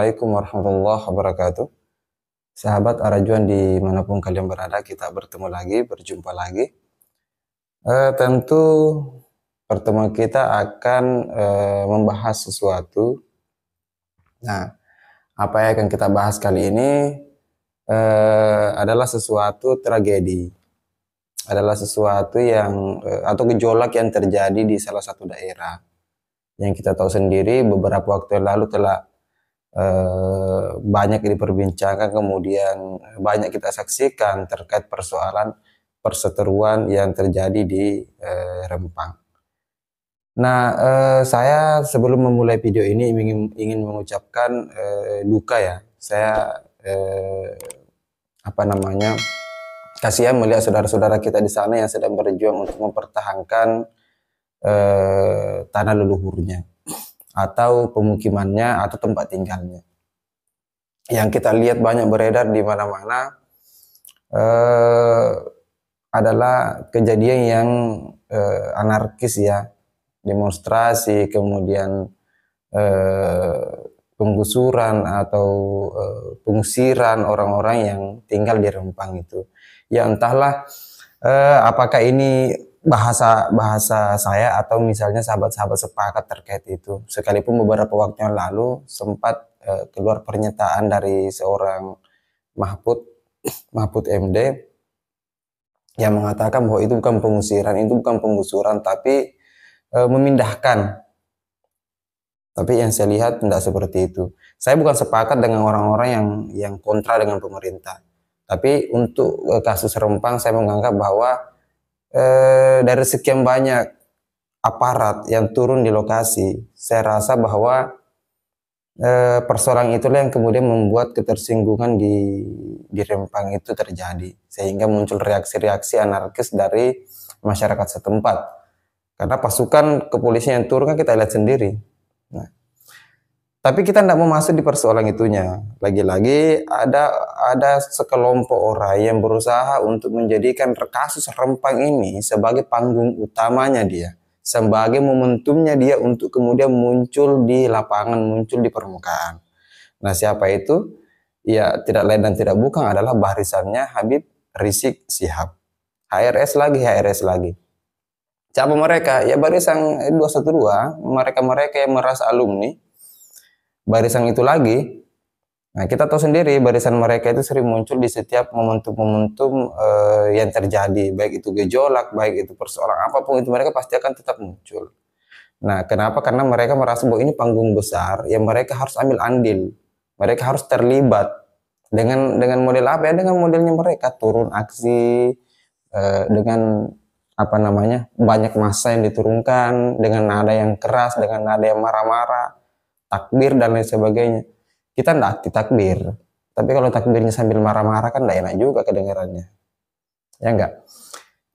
Assalamualaikum warahmatullahi wabarakatuh. Sahabat Arajuan dimanapun kalian berada, kita bertemu lagi, berjumpa lagi. Tentu pertemuan kita akan membahas sesuatu. Nah, apa yang akan kita bahas kali ini adalah sesuatu tragedi, adalah sesuatu yang atau gejolak yang terjadi di salah satu daerah. Yang kita tahu sendiri beberapa waktu yang lalu telah banyak diperbincangkan, kemudian banyak kita saksikan terkait persoalan perseteruan yang terjadi di Rempang. Nah, saya sebelum memulai video ini ingin mengucapkan duka ya. Saya kasihan melihat saudara-saudara kita di sana yang sedang berjuang untuk mempertahankan tanah leluhurnya atau pemukimannya atau tempat tinggalnya. Yang kita lihat banyak beredar di mana-mana adalah kejadian yang anarkis ya, demonstrasi, kemudian penggusuran atau pengusiran orang-orang yang tinggal di Rempang itu. Ya entahlah apakah ini bahasa saya atau misalnya sahabat-sahabat sepakat terkait itu. Sekalipun beberapa waktu yang lalu sempat keluar pernyataan dari seorang Mahfud MD yang mengatakan bahwa itu bukan pengusiran, itu bukan penggusuran, tapi memindahkan. Tapi yang saya lihat tidak seperti itu. Saya bukan sepakat dengan orang-orang yang kontra dengan pemerintah. Tapi untuk kasus Rempang saya menganggap bahwa dari sekian banyak aparat yang turun di lokasi, saya rasa bahwa persoalan itulah yang kemudian membuat ketersinggungan di Rempang itu terjadi, sehingga muncul reaksi-reaksi anarkis dari masyarakat setempat. Karena pasukan kepolisian yang turun kan kita lihat sendiri. Nah, tapi kita tidak mau masuk di persoalan itunya. Lagi-lagi ada sekelompok orang yang berusaha untuk menjadikan kasus Rempang ini sebagai panggung utamanya dia, sebagai momentumnya dia untuk kemudian muncul di lapangan, muncul di permukaan. Nah, siapa itu? Ya, tidak lain dan tidak bukan adalah barisannya Habib Rizik Syihab. HRS lagi. Siapa mereka? Ya barisan 212, mereka-mereka yang merasa alumni barisan itu lagi. Nah, kita tahu sendiri barisan mereka itu sering muncul di setiap momentum-momentum yang terjadi, baik itu gejolak, baik itu persoalan apapun itu, mereka pasti akan tetap muncul. Nah, kenapa? Karena mereka merasa bahwa ini panggung besar yang mereka harus ambil andil, mereka harus terlibat dengan model apa ya? Dengan modelnya mereka turun aksi dengan banyak massa yang diturunkan, dengan nada yang keras, dengan nada yang marah-marah, takbir dan lain sebagainya. Kita tidak aktif takbir, tapi kalau takbirnya sambil marah-marah kan tidak enak juga kedengarannya, ya enggak?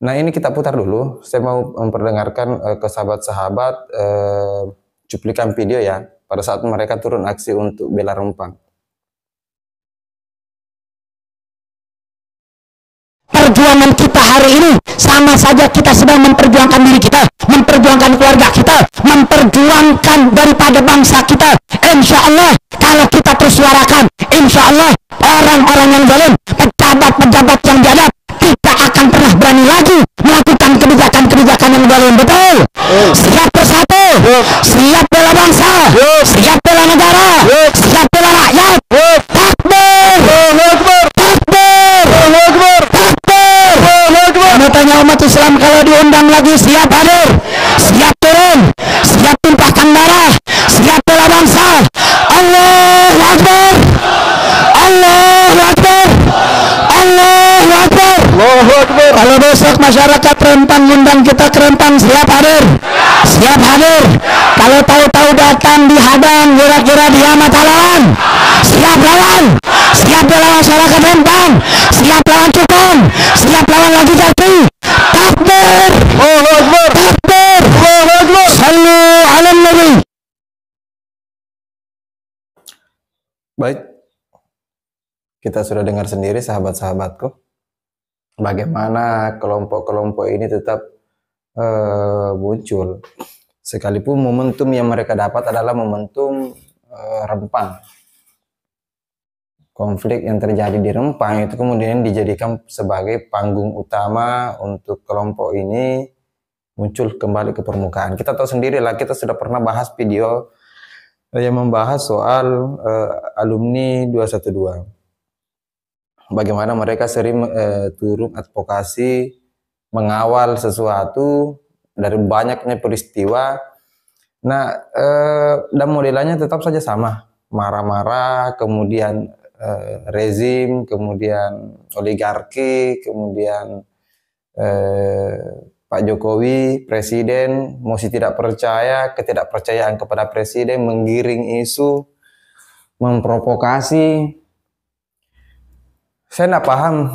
Nah, ini kita putar dulu. Saya mau memperdengarkan ke sahabat-sahabat cuplikan video ya, pada saat mereka turun aksi untuk bela Rempang. Perjuangan kita hari ini sama saja kita sedang memperjuangkan diri kita, memperjuangkan keluarga kita, memperjuangkan daripada bangsa kita. Insya Allah kalau kita tersuarakan, insya Allah orang-orang yang zalim, pejabat-pejabat yang biadab, tidak akan pernah berani lagi melakukan kebijakan-kebijakan yang zalim. Betul? Siap bersatu, siap bela bangsa, siap bela negara, siap bela rakyat. Takbir, kami tanya umat Islam, kalau diundang lagi siap hadir, siap turun, siap tumpahkan darah, siap bela bangsa. Allahu Akbar, Allahu Akbar, Allahu Akbar, Allahu Akbar. Kalau besok masyarakat Rempang undang kita ke Rempang, siap hadir, siap hadir. Kalau tahu-tahu datang dihadang, kira-kira dia mata lawan, siap lawan, siap bela masyarakat Rempang, siap lawan cukong, siap lawan lagi kaki. Takbir, Allahu Akbar, takbir, Allahu Akbar. Sallu ala Nabi. Baik, kita sudah dengar sendiri sahabat-sahabatku, bagaimana kelompok-kelompok ini tetap muncul. Sekalipun momentum yang mereka dapat adalah momentum Rempang. konflik yang terjadi di Rempang itu kemudian dijadikan sebagai panggung utama untuk kelompok ini muncul kembali ke permukaan. Kita tahu sendiri lah, kita sudah pernah bahas video yang membahas soal alumni 212. Bagaimana mereka sering turun advokasi mengawal sesuatu dari banyaknya peristiwa. Nah, dan modelannya tetap saja sama, marah-marah, kemudian rezim, kemudian oligarki, kemudian Pak Jokowi, presiden, mesti tidak percaya, ketidakpercayaan kepada presiden, menggiring isu, memprovokasi. Saya tidak paham,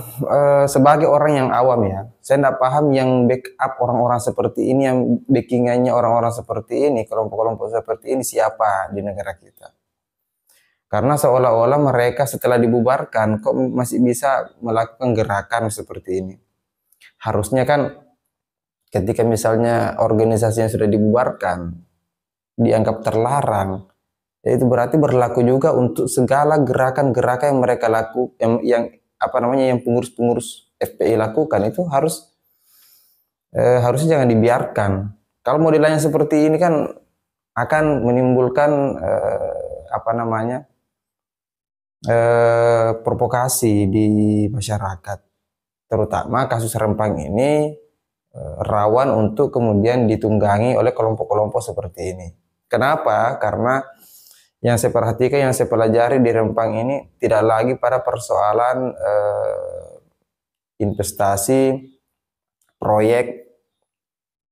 sebagai orang yang awam ya, saya tidak paham yang backup orang-orang seperti ini, yang backingannya orang-orang seperti ini, kelompok-kelompok seperti ini siapa di negara kita. Karena seolah-olah mereka setelah dibubarkan kok masih bisa melakukan gerakan seperti ini. Harusnya kan ketika misalnya organisasi yang sudah dibubarkan dianggap terlarang, ya itu berarti berlaku juga untuk segala gerakan-gerakan yang mereka lakukan, yang pengurus-pengurus FPI lakukan itu harusnya jangan dibiarkan. Kalau modelnya seperti ini kan akan menimbulkan provokasi di masyarakat, terutama kasus Rempang ini rawan untuk kemudian ditunggangi oleh kelompok-kelompok seperti ini. Kenapa? Karena yang saya perhatikan, yang saya pelajari di Rempang ini tidak lagi pada persoalan investasi, proyek.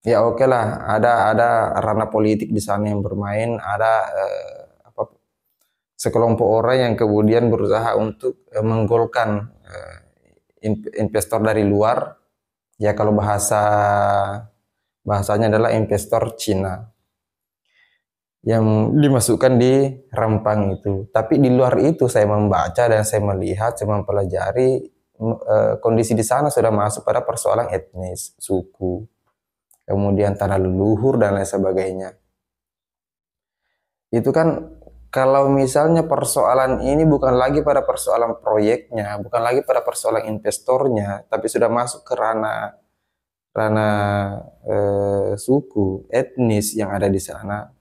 Ya oke lah, ada ranah politik di sana yang bermain, ada sekelompok orang yang kemudian berusaha untuk menggolkan investor dari luar. Ya kalau bahasanya adalah investor Cina yang dimasukkan di Rempang itu. Tapi di luar itu saya membaca dan saya melihat, saya mempelajari kondisi di sana sudah masuk pada persoalan etnis, suku, kemudian tanah leluhur dan lain sebagainya. Itu kan kalau misalnya persoalan ini bukan lagi pada persoalan proyeknya, bukan lagi pada persoalan investornya, tapi sudah masuk ke ranah suku, etnis yang ada di sana,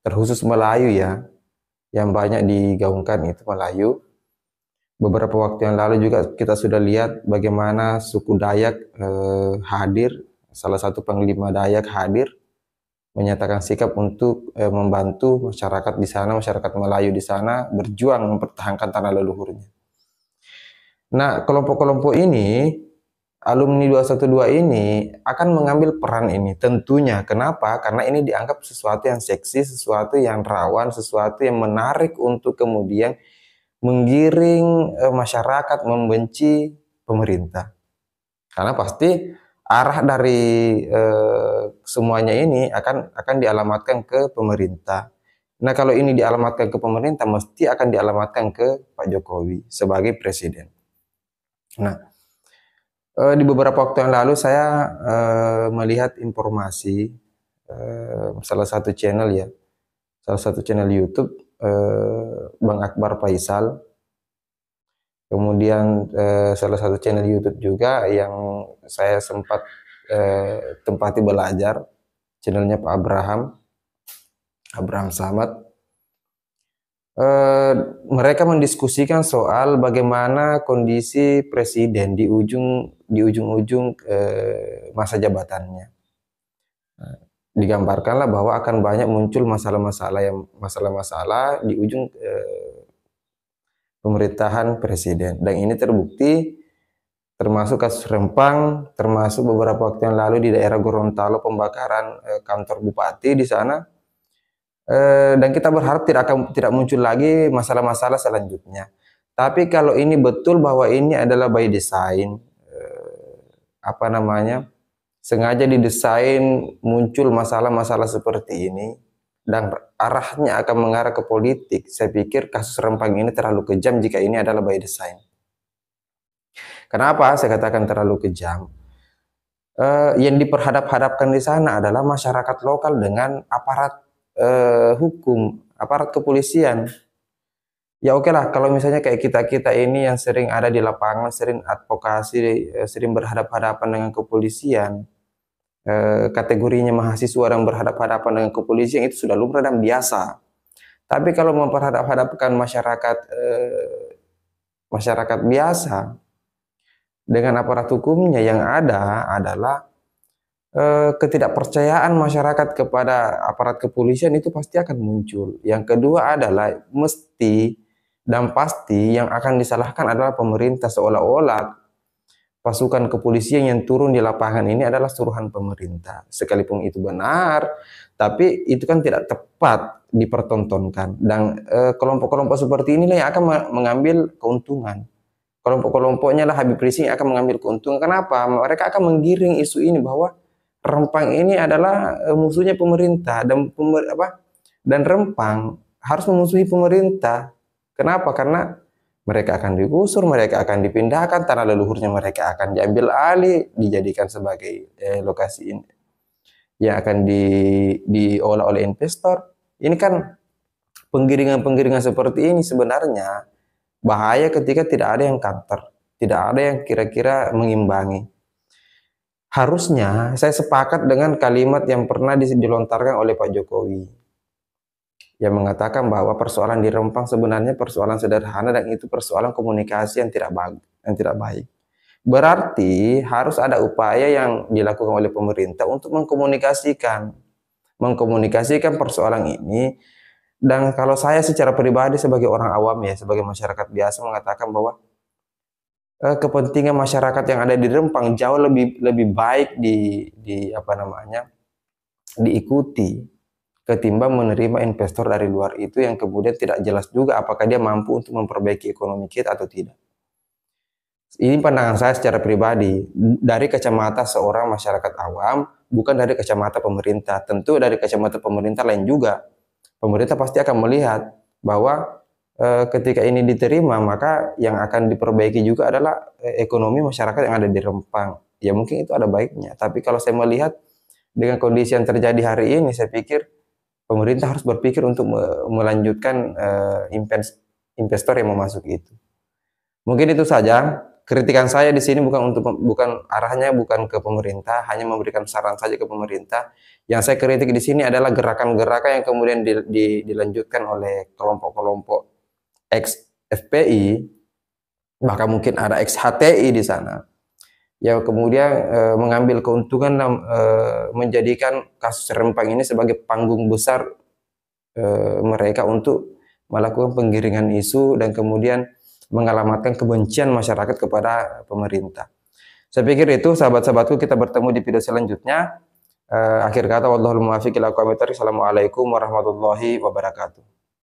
terkhusus Melayu ya, yang banyak digaungkan itu Melayu. Beberapa waktu yang lalu juga kita sudah lihat bagaimana suku Dayak hadir, salah satu panglima Dayak hadir menyatakan sikap untuk membantu masyarakat di sana, masyarakat Melayu di sana berjuang mempertahankan tanah leluhurnya. Nah, kelompok-kelompok ini, alumni 212 ini akan mengambil peran ini tentunya. Kenapa? Karena ini dianggap sesuatu yang seksi, sesuatu yang rawan, sesuatu yang menarik untuk kemudian menggiring masyarakat membenci pemerintah. Karena pasti arah dari semuanya ini akan dialamatkan ke pemerintah. Nah, kalau ini dialamatkan ke pemerintah, mesti akan dialamatkan ke Pak Jokowi sebagai presiden. Nah, di beberapa waktu yang lalu saya melihat informasi salah satu channel YouTube, Bang Akbar Faisal, kemudian salah satu channel YouTube juga yang saya sempat tempati belajar, channelnya Pak Abraham Samad. Mereka mendiskusikan soal bagaimana kondisi presiden di ujung-ujung masa jabatannya. Digambarkanlah bahwa akan banyak muncul masalah-masalah di ujung pemerintahan presiden, dan ini terbukti termasuk kasus Rempang, termasuk beberapa waktu yang lalu di daerah Gorontalo pembakaran kantor bupati di sana. Dan kita berharap tidak muncul lagi masalah-masalah selanjutnya. Tapi kalau ini betul bahwa ini adalah by design, sengaja didesain muncul masalah-masalah seperti ini dan arahnya akan mengarah ke politik, saya pikir kasus Rempang ini terlalu kejam jika ini adalah by design. Kenapa saya katakan terlalu kejam? Yang diperhadap-hadapkan di sana adalah masyarakat lokal dengan aparat hukum, aparat kepolisian. Ya oke lah, kalau misalnya kayak kita-kita ini yang sering ada di lapangan, sering advokasi, sering berhadapan-hadapan dengan kepolisian, kategorinya mahasiswa yang berhadapan-hadapan dengan kepolisian itu sudah lumrah dan biasa. Tapi kalau memperhadap-hadapkan masyarakat biasa dengan aparat hukumnya, yang ada adalah ketidakpercayaan masyarakat kepada aparat kepolisian itu pasti akan muncul. Yang kedua adalah mesti dan pasti yang akan disalahkan adalah pemerintah, seolah-olah pasukan kepolisian yang turun di lapangan ini adalah suruhan pemerintah. Sekalipun itu benar, tapi itu kan tidak tepat dipertontonkan. Dan kelompok-kelompok seperti inilah yang akan mengambil keuntungan. Kelompok-kelompoknya lah Habib Rizik yang akan mengambil keuntungan. Kenapa? Mereka akan menggiring isu ini bahwa Rempang ini adalah musuhnya pemerintah, dan Rempang harus memusuhi pemerintah. Kenapa? Karena mereka akan digusur, mereka akan dipindahkan, tanah leluhurnya mereka akan diambil alih, dijadikan sebagai lokasi ini yang akan diolah oleh investor. Ini kan penggiringan-penggiringan seperti ini sebenarnya bahaya ketika tidak ada yang counter, tidak ada yang kira-kira mengimbangi. Harusnya saya sepakat dengan kalimat yang pernah dilontarkan oleh Pak Jokowi yang mengatakan bahwa persoalan di Rempang sebenarnya persoalan sederhana dan itu persoalan komunikasi yang tidak baik. Berarti harus ada upaya yang dilakukan oleh pemerintah untuk mengkomunikasikan persoalan ini. Dan kalau saya secara pribadi sebagai orang awam ya, sebagai masyarakat biasa mengatakan bahwa kepentingan masyarakat yang ada di Rempang jauh lebih baik diikuti ketimbang menerima investor dari luar itu yang kemudian tidak jelas juga apakah dia mampu untuk memperbaiki ekonomi kita atau tidak. Ini pandangan saya secara pribadi dari kacamata seorang masyarakat awam, bukan dari kacamata pemerintah. Tentu dari kacamata pemerintah lain juga. Pemerintah pasti akan melihat bahwa ketika ini diterima, maka yang akan diperbaiki juga adalah ekonomi masyarakat yang ada di Rempang. Ya mungkin itu ada baiknya. Tapi kalau saya melihat dengan kondisi yang terjadi hari ini, saya pikir pemerintah harus berpikir untuk melanjutkan investor yang mau masuk itu. Mungkin itu saja. Kritikan saya di sini arahnya bukan ke pemerintah, hanya memberikan saran saja ke pemerintah. Yang saya kritik di sini adalah gerakan-gerakan yang kemudian dilanjutkan oleh kelompok-kelompok ex FPI, bahkan mungkin ada ex HTI di sana, yang kemudian mengambil keuntungan dan menjadikan kasus Rempang ini sebagai panggung besar mereka untuk melakukan penggiringan isu dan kemudian mengalamatkan kebencian masyarakat kepada pemerintah. Saya pikir itu, sahabat-sahabatku, kita bertemu di video selanjutnya. Akhir kata, wallahul muwaffiq ila aqwamit thoriq. Assalamualaikum warahmatullahi wabarakatuh.